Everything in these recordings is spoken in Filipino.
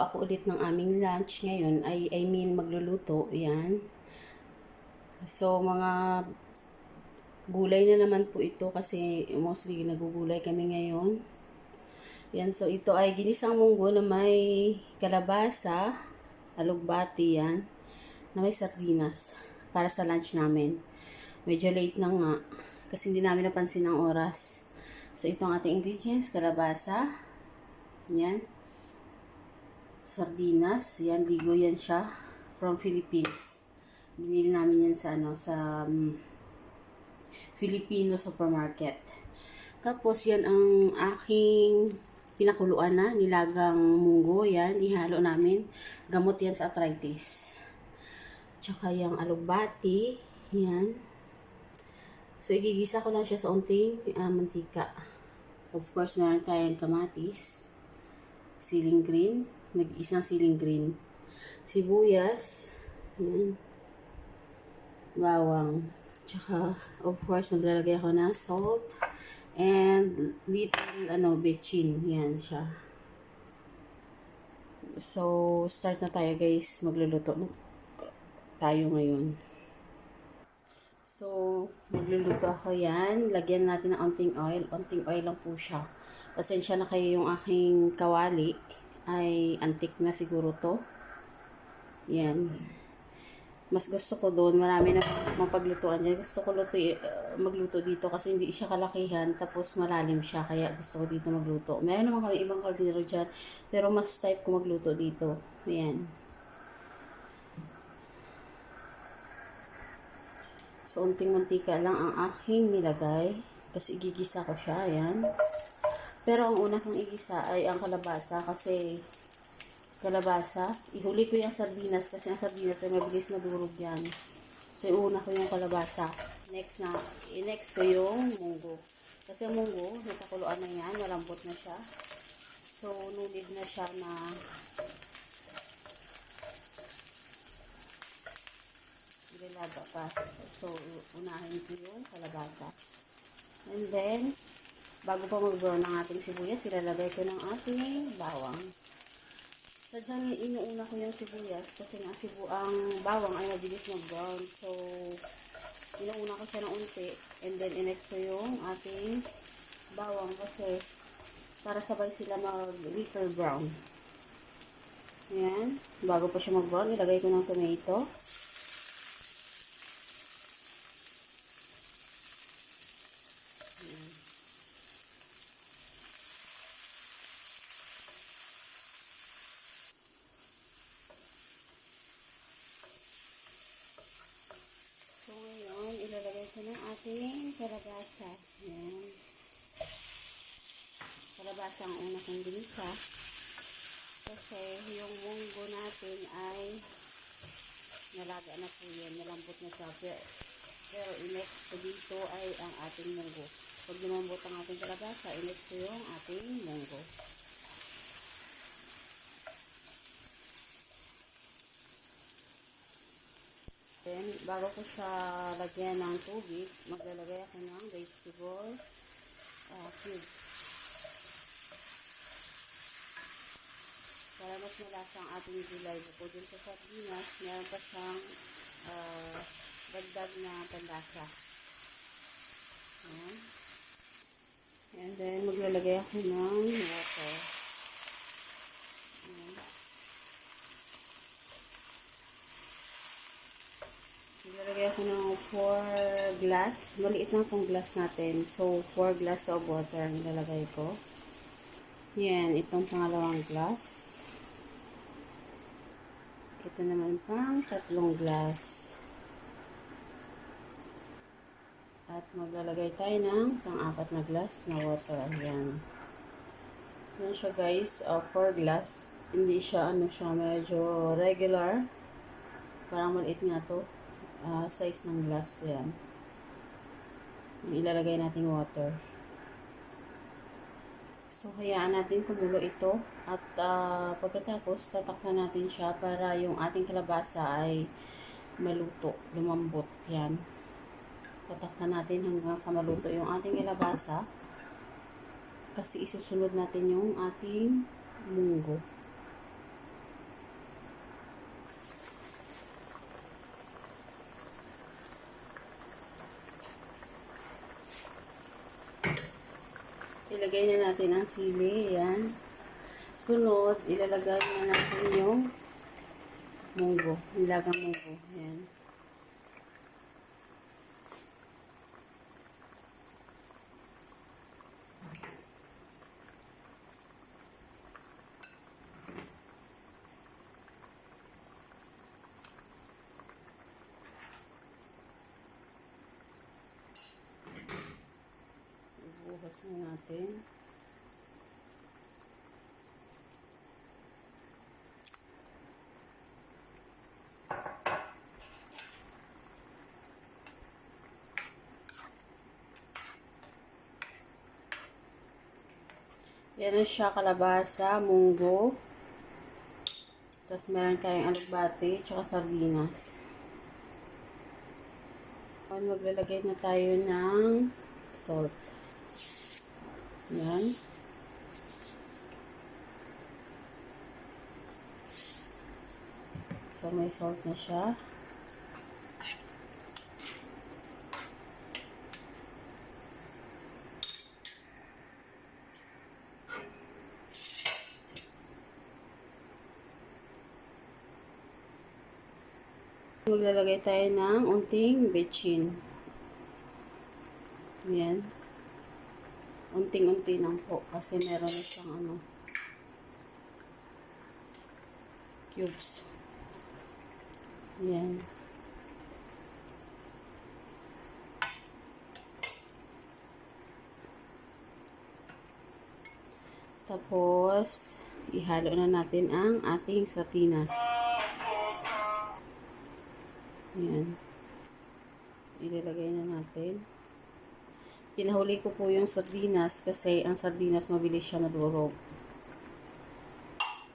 gagawa ako ulit ng aming lunch ngayon. I mean, magluluto. Yan. So, mga gulay na naman po ito kasi mostly nagugulay kami ngayon. Yan. So, ito ay ginisang munggo na may kalabasa, alugbati yan, na may sardinas para sa lunch namin. Medyo late na nga kasi hindi namin napansin ang oras. So, ito ang ating ingredients. Kalabasa. Yan. Sardinas. Yan, ligo yan siya. From Philippines. Binili namin yan sa, Filipino supermarket. Tapos, yan ang aking pinakuluan na. Nilagang munggo. Yan, ihalo namin. Gamot yan sa arthritis. Tsaka yung alugbati. Yan. So, igigisa ko lang siya sa unting mantika. Of course, meron tayong kamatis. Siling green. Nag-isang siling green. Sibuyas. Yan. Bawang. Tsaka, of course, naglalagay ako ng salt. And little, bechin. Yan siya. So, start na tayo guys. Magluluto na tayo ngayon. So, magluluto ako yan. Lagyan natin ng onting oil. Onting oil lang po siya. Pasensya na kayo yung aking kawali. Ay antik na siguro to. Yan. Mas gusto ko doon. Marami na mapaglutuan dyan. Gusto ko magluto dito kasi hindi siya kalakihan. Tapos malalim siya. Kaya gusto ko dito magluto. Meron naman kami ibang kaldero dyan. Pero mas type ko magluto dito. Ayan. So, unting mantika lang ang aking nilagay. Kasi igigisa ko siya. Ayan. Pero ang una kong igisa ay ang kalabasa. Kasi kalabasa, ihuli ko yung sardinas. Kasi ang sardinas ay mabilis na durog yan. So, una ko yung kalabasa. Next ko yung munggo. Kasi yung munggo, napakuluan na yan. Malambot na siya. So, no need na siya na ilalaga pa. So, unahin ko yung kalabasa. And then, bago pa mag-brown ng ating sibuyas, ilalagay ko ng ating bawang. Sadyang inuuna ko yung sibuyas kasi nga ang bawang ay mabilis mag-brown. So, inuuna ko siya ng unti. And then, inext ko yung ating bawang kasi para sabay sila mag-little brown. Ayan. Bago pa siya mag-brown, ilagay ko ng tomato. So, ngayon, ilalagay ko ng ating kalabasa. Ayan. Kalabasa ang una kong ginisa. Kasi yung munggo natin ay nalaga na po yan. Malambot na siya. Pero i-next ko dito ay ang ating munggo. Pag lumambot ang ating kalabasa, i-next ko yung ating munggo. Then, bago ko sa lagyan ng tubig, maglalagay ako ng vegetable cubes. Para mas malasa ang ating gulay. Bukod din sa sardinas, meron pa siyang dagdag na panlasa. Ayan. And then, maglalagay ako ng water. Ayan. Ilalagay ako ng 4 glass. Maliit lang itong glass natin. So, 4 glass of water ang ilalagay ko. Yan, itong pangalawang glass. Ito naman pang 3 glass. At maglalagay tayo ng pang-4 na glass na water. Yan. Yan siya guys. 4 glass. Hindi siya, medyo regular. Parang maliit nga to. Size ng glass yan. Ilalagay natin water. So, hayaan natin kumulo ito. At pagkatapos, tatakpan natin siya para yung ating kalabasa ay maluto, lumambot. Yan. Tatakpan natin hanggang sa maluto yung ating kalabasa. Kasi isusunod natin yung ating munggo. ilagay na natin ang sili. Ayan. Sunod, ilalagay na natin yung munggo. Nilagang munggo. Ayan. Ibuhos na natin. Yan na siya, kalabasa, munggo. Tapos meron tayong alugbati, tsaka sardinas. Maglalagay na tayo ng salt. Yan. So, may salt na siya. Maglalagay tayo ng unting bechin. Yan. Unting-unti lang po kasi meron na siyang cubes. Yan. Tapos, ihalo na natin ang ating sardinas. Yan. Ilalagay na natin. Pinahuli ko po yung sardinas kasi ang sardinas mabilis siya madurog.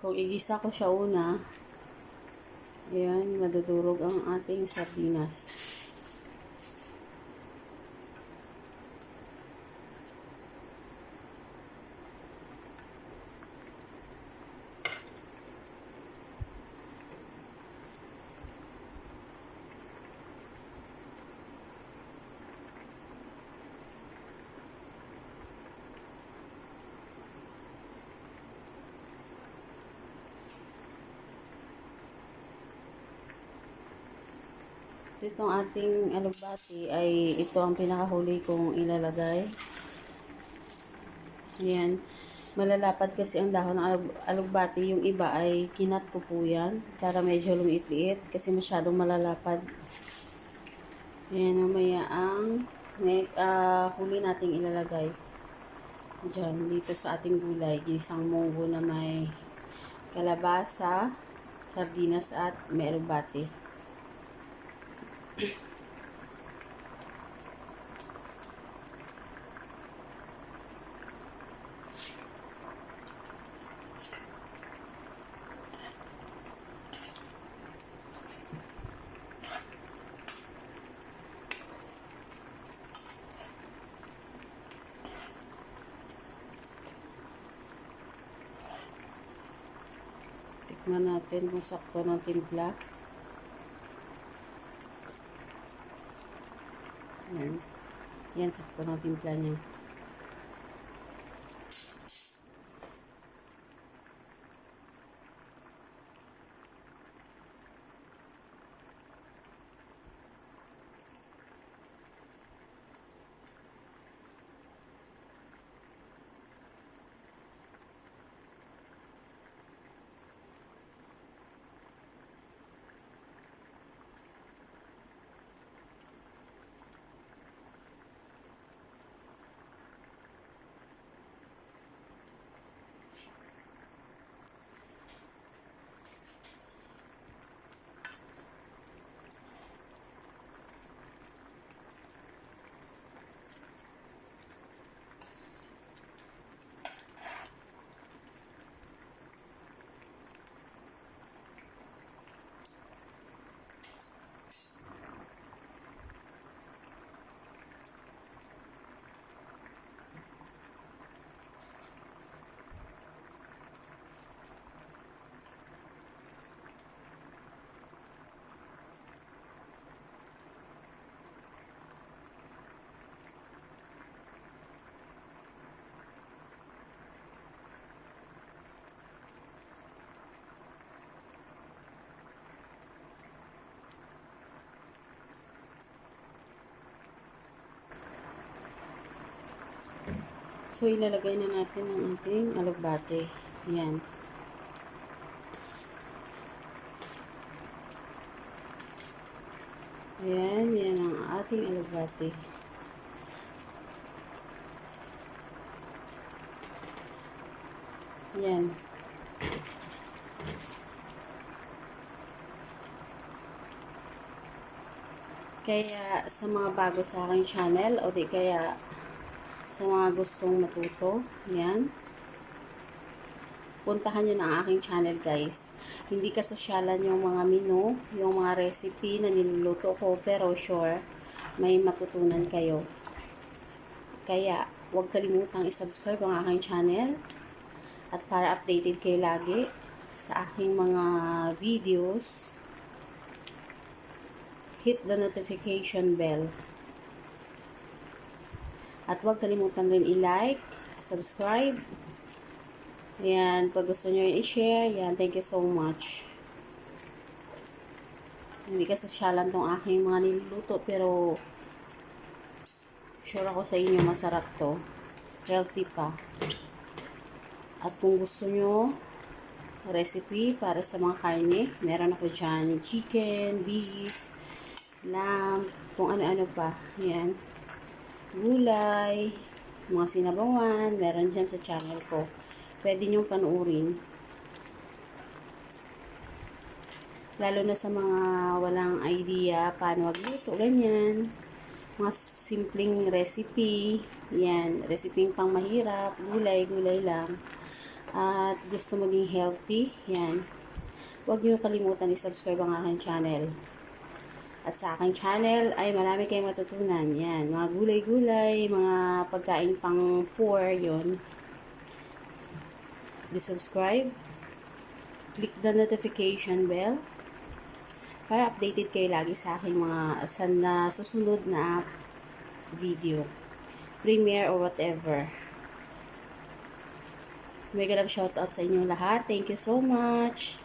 Kung igisa ko siya una, ayan, madudurog ang ating sardinas. Itong ating alugbati ay ito ang pinakahuli kong ilalagay. Ayan. Malalapad kasi ang dahon ng alugbati. Yung iba ay kinat ko po yan para medyo lumiit-liit kasi masyadong malalapad. Ayan, mamaya ang huli nating ilalagay. Diyan, dito sa ating gulay. Ginisang munggo na may kalabasa, sardinas at may alugbati. Tikman natin kung sakto ng timpla. Yan. Yan, sakto ng timpla niya. So, ilalagay na natin ang ating alugbate. Yan. Ayan, yan ang ating alugbate. Yan. Kaya sa mga bago sa aking channel o di kaya sa mga gustong matuto, yan. Puntahan nyo na ang aking channel guys. Hindi kasosyalan yung mga menu, yung mga recipe na niluluto ko, pero sure, may matutunan kayo. Kaya, huwag kalimutang i-subscribe ang aking channel. At para updated kayo lagi sa aking mga videos, hit the notification bell. At huwag kalimutan rin i-like, subscribe. Yan, pag gusto nyo i-share, yan, thank you so much. Hindi kasosyalan tong aking mga niluluto, pero sure ako sa inyo masarap to. Healthy pa. At kung gusto nyo recipe para sa mga karne, meron ako dyan chicken, beef, lamb, kung ano-ano pa. Yan. Gulay, mga sinabawan, meron dyan sa channel ko. Pwede nyong panuorin. Lalo na sa mga walang idea paano magluto, ganyan. Mga simpleng recipe. Yan, recipe pang mahirap, gulay lang. At gusto maging healthy, yan. Huwag niyo kalimutan i-subscribe ang aking channel. At sa aking channel ay marami kayong matutunan. Yan, mga gulay-gulay, mga pagkain pang poor, yun. Subscribe. Click the notification bell para updated kayo lagi sa aking mga susunod na video. Premiere or whatever. Mega love shoutout sa inyong lahat. Thank you so much.